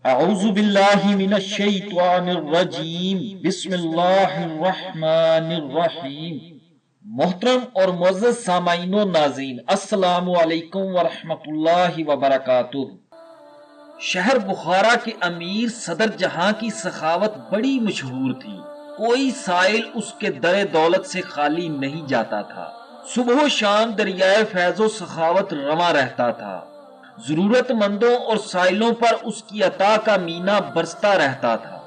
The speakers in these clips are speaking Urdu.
اعوذ باللہ من الشیطان الرجیم بسم اللہ الرحمن الرحیم۔ محترم اور معزز سامعین و ناظرین، السلام علیکم ورحمۃ اللہ وبرکاتہ۔ شہر بخارا کے امیر صدر جہاں کی سخاوت بڑی مشہور تھی، کوئی سائل اس کے در دولت سے خالی نہیں جاتا تھا۔ صبح و شام دریائے فیض و سخاوت رواں رہتا تھا، ضرورت مندوں اور سائلوں پر اس کی عطا کا مینا برستا رہتا تھا۔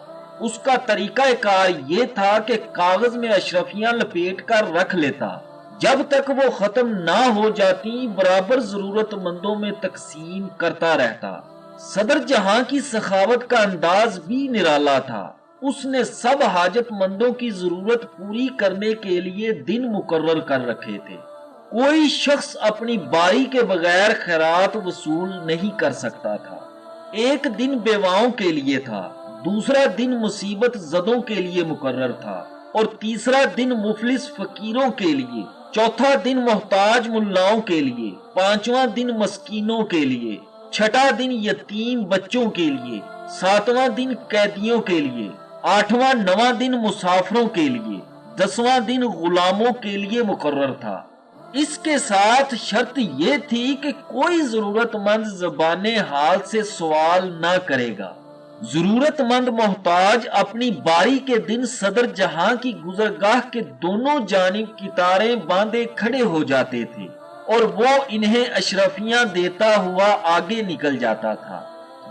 اس کا طریقہ کار یہ تھا کہ کاغذ میں اشرفیاں لپیٹ کر رکھ لیتا، جب تک وہ ختم نہ ہو جاتی برابر ضرورت مندوں میں تقسیم کرتا رہتا۔ صدر جہاں کی سخاوت کا انداز بھی نرالا تھا۔ اس نے سب حاجت مندوں کی ضرورت پوری کرنے کے لیے دن مقرر کر رکھے تھے۔ کوئی شخص اپنی باری کے بغیر خیرات وصول نہیں کر سکتا تھا۔ ایک دن بیواؤں کے لیے تھا، دوسرا دن مصیبت زدوں کے لیے مقرر تھا، اور تیسرا دن مفلس فقیروں کے لیے، چوتھا دن محتاج ملاؤں کے لیے، پانچواں دن مسکینوں کے لیے، چھٹا دن یتیم بچوں کے لیے، ساتواں دن قیدیوں کے لیے، آٹھواں نواں دن مسافروں کے لیے، دسواں دن غلاموں کے لیے مقرر تھا۔ اس کے ساتھ شرط یہ تھی کہ کوئی ضرورت مند زبان حال سے سوال نہ کرے گا۔ ضرورت مند محتاج اپنی باری کے دن صدر جہاں کی گزرگاہ کے دونوں جانب کتاریں باندھے کھڑے ہو جاتے تھے، اور وہ انہیں اشرفیاں دیتا ہوا آگے نکل جاتا تھا۔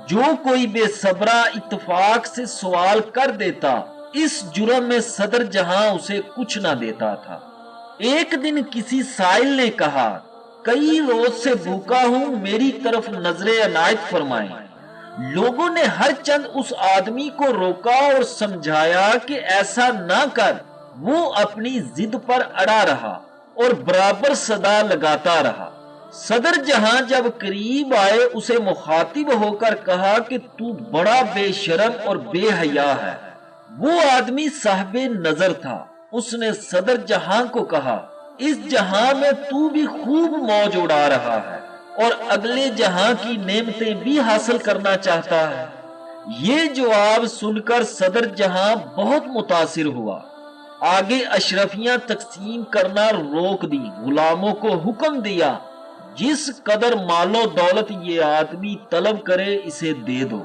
جو کوئی بے صبرا اتفاق سے سوال کر دیتا، اس جرم میں صدر جہاں اسے کچھ نہ دیتا تھا۔ ایک دن کسی سائل نے کہا، کئی روز سے بھوکا ہوں، میری طرف نظر عنایت فرمائیں۔ لوگوں نے ہر چند اس آدمی کو روکا اور سمجھایا کہ ایسا نہ کر۔ وہ اپنی ضد پر اڑا رہا اور برابر صدا لگاتا رہا۔ صدر جہاں جب قریب آئے اسے مخاطب ہو کر کہا کہ تو بڑا بے شرم اور بے حیا ہے۔ وہ آدمی صاحب نظر تھا۔ اس نے صدر جہاں کو کہا، اس جہاں میں تو بھی خوب موج اڑا رہا ہے اور اگلے جہاں کی نعمتیں بھی حاصل کرنا چاہتا ہے۔ یہ جواب سن کر صدر جہاں بہت متاثر ہوا۔ آگے اشرفیاں تقسیم کرنا روک دی، غلاموں کو حکم دیا، جس قدر مال و دولت یہ آدمی طلب کرے اسے دے دو۔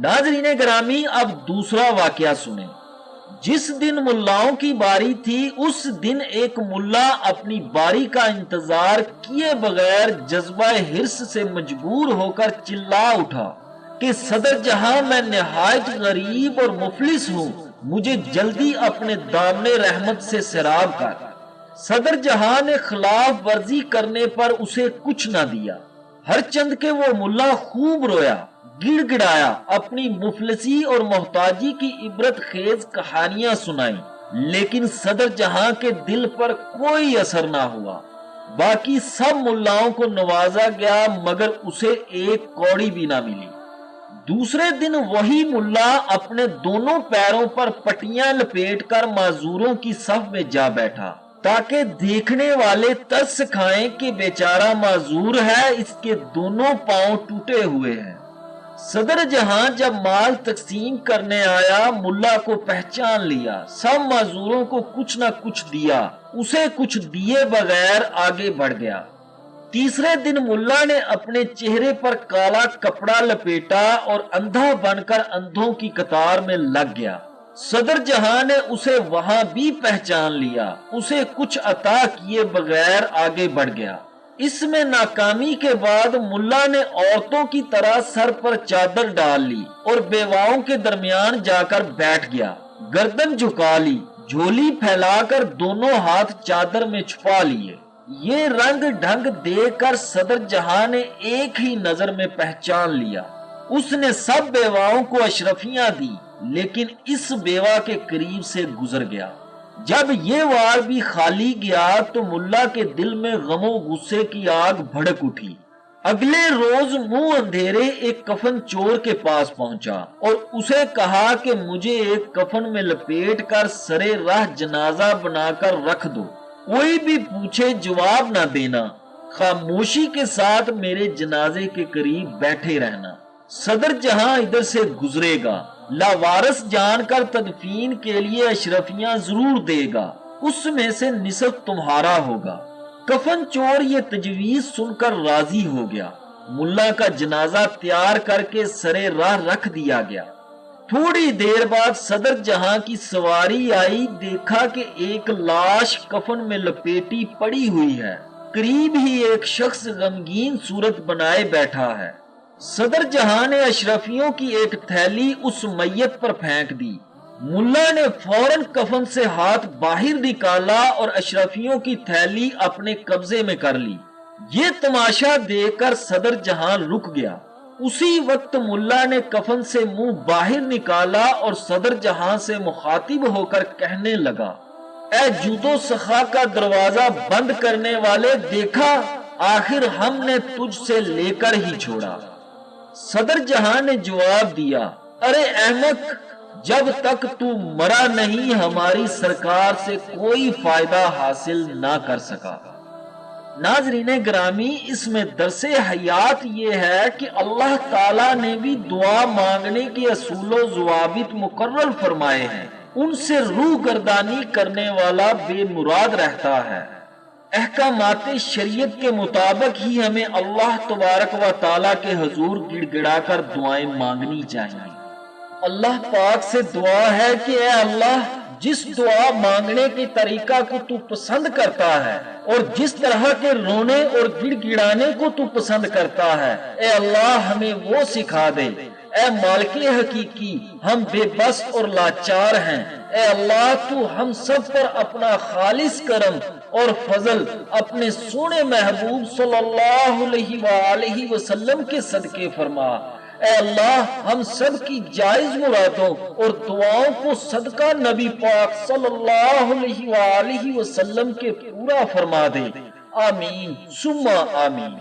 ناظرین گرامی، اب دوسرا واقعہ سنیں۔ جس دن ملاؤں کی باری تھی، اس دن ایک ملا اپنی باری کا انتظار کیے بغیر جذبہ حرص سے مجبور ہو کر چلا اٹھا کہ صدر جہاں میں نہایت غریب اور مفلس ہوں، مجھے جلدی اپنے دامن رحمت سے سیراب کر۔ صدر جہاں نے خلاف ورزی کرنے پر اسے کچھ نہ دیا، ہر چند کہ وہ ملا خوب رویا، گڑ گڑایا، اپنی مفلسی اور محتاجی کی عبرت خیز کہانیاں سنائیں، لیکن صدر جہاں کے دل پر کوئی اثر نہ ہوا۔ باقی سب ملاؤں کو نوازا گیا مگر اسے ایک کوڑی بھی نہ ملی۔ دوسرے دن وہی ملا اپنے دونوں پیروں پر پٹیاں لپیٹ کر معذوروں کی صف میں جا بیٹھا، تاکہ دیکھنے والے ترس کھائیں کہ بیچارہ معذور ہے، اس کے دونوں پاؤں ٹوٹے ہوئے ہیں۔ صدر جہاں جب مال تقسیم کرنے آیا، ملا کو پہچان لیا، سب معذوروں کو کچھ نہ کچھ دیا، اسے کچھ دیے بغیر آگے بڑھ گیا۔ تیسرے دن ملا نے اپنے چہرے پر کالا کپڑا لپیٹا اور اندھا بن کر اندھوں کی قطار میں لگ گیا۔ صدر جہاں نے اسے وہاں بھی پہچان لیا، اسے کچھ عطا کیے بغیر آگے بڑھ گیا۔ اس میں ناکامی کے بعد ملا نے عورتوں کی طرح سر پر چادر ڈال لی اور بیواؤں کے درمیان جا کر بیٹھ گیا، گردن جھکا لی، جھولی پھیلا کر دونوں ہاتھ چادر میں چھپا لیے۔ یہ رنگ ڈھنگ دیکھ کر صدر جہاں نے ایک ہی نظر میں پہچان لیا۔ اس نے سب بیواؤں کو اشرفیاں دی، لیکن اس بیوہ کے قریب سے گزر گیا۔ جب یہ وار بھی خالی گیا تو ملا کے دل میں غم و غصے کی آگ بھڑک اٹھی۔ اگلے روز منہ اندھیرے ایک کفن چور کے پاس پہنچا اور اسے کہا کہ مجھے ایک کفن میں لپیٹ کر سرے راہ جنازہ بنا کر رکھ دو، کوئی بھی پوچھے جواب نہ دینا، خاموشی کے ساتھ میرے جنازے کے قریب بیٹھے رہنا۔ صدر جہاں ادھر سے گزرے گا، لاوارث جان کر تدفین کے لیے اشرفیاں ضرور دے گا، اس میں سے نصف تمہارا ہوگا۔ کفن چور یہ تجویز سن کر راضی ہو گیا۔ ملا کا جنازہ تیار کر کے سرے راہ رکھ دیا گیا۔ تھوڑی دیر بعد صدر جہاں کی سواری آئی، دیکھا کہ ایک لاش کفن میں لپیٹی پڑی ہوئی ہے، قریب ہی ایک شخص غمگین صورت بنائے بیٹھا ہے۔ صدر جہاں نے اشرفیوں کی ایک تھیلی اس میت پر پھینک دی۔ ملا نے فوراً کفن سے ہاتھ باہر نکالا اور اشرفیوں کی تھیلی اپنے قبضے میں کر لی۔ یہ تماشا دیکھ کر صدر جہاں رک گیا۔ اسی وقت ملا نے کفن سے منہ باہر نکالا اور صدر جہاں سے مخاطب ہو کر کہنے لگا، اے جود و سخا کا دروازہ بند کرنے والے، دیکھا آخر ہم نے تجھ سے لے کر ہی چھوڑا۔ صدر جہاں نے جواب دیا، ارے احمق، جب تک تو مرا نہیں ہماری سرکار سے کوئی فائدہ حاصل نہ کر سکا۔ ناظرین گرامی، اس میں درس حیات یہ ہے کہ اللہ تعالیٰ نے بھی دعا مانگنے کے اصول و ضوابط مقرر فرمائے ہیں، ان سے روح گردانی کرنے والا بے مراد رہتا ہے۔ احکامات شریعت کے مطابق ہی ہمیں اللہ تبارک و تعالیٰ کے حضور گڑ گڑا کر دعائیں مانگنی چاہیے۔ اللہ پاک سے دعا ہے کہ اے اللہ، جس دعا مانگنے کے طریقہ کو تو پسند کرتا ہے اور جس طرح کے رونے اور گڑ گڑانے کو تو پسند کرتا ہے، اے اللہ ہمیں وہ سکھا دے۔ اے مالک حقیقی، ہم بے بس اور لاچار ہیں، اے اللہ تو ہم سب پر اپنا خالص کرم اور فضل اپنے سونے محبوب صلی اللہ علیہ وآلہ وسلم کے صدقے فرما۔ اے اللہ ہم سب کی جائز مرادوں اور دعاؤں کو صدقہ نبی پاک صلی اللہ علیہ وآلہ وسلم کے پورا فرما دے، آمین ثم آمین۔